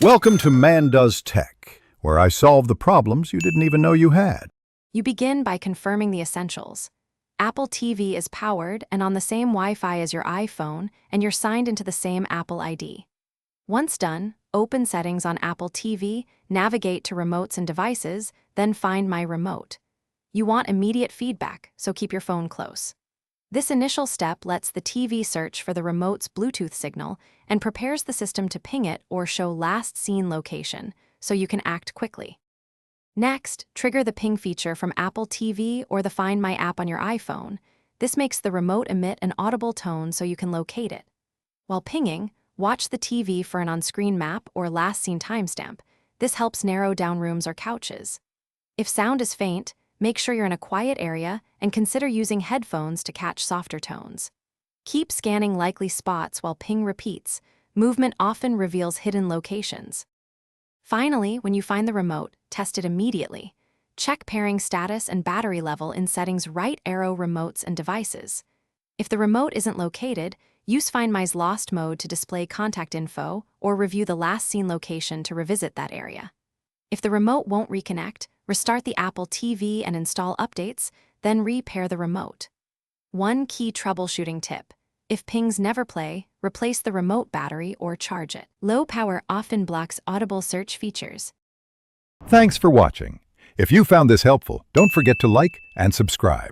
Welcome to Man Does Tech, where I solve the problems you didn't even know you had. You begin by confirming the essentials. Apple TV is powered and on the same Wi-Fi as your iPhone, and you're signed into the same Apple ID. Once done, open Settings on Apple TV, navigate to Remotes and Devices, then find My Remote. You want immediate feedback, so keep your phone close. This initial step lets the TV search for the remote's Bluetooth signal and prepares the system to ping it or show last seen location, so you can act quickly. Next, trigger the ping feature from Apple TV or the Find My app on your iPhone. This makes the remote emit an audible tone so you can locate it. While pinging, watch the TV for an on-screen map or last seen timestamp. This helps narrow down rooms or couches. If sound is faint, make sure you're in a quiet area and consider using headphones to catch softer tones. Keep scanning likely spots while ping repeats. Movement often reveals hidden locations. Finally, when you find the remote, test it immediately. Check pairing status and battery level in Settings Right Arrow Remotes and Devices. If the remote isn't located, use Find My's Lost mode to display contact info or review the last seen location to revisit that area. If the remote won't reconnect, restart the Apple TV and install updates, then repair the remote. One key troubleshooting tip: if pings never play, replace the remote battery or charge it. Low power often blocks audible search features. Thanks for watching. If you found this helpful, don't forget to like and subscribe.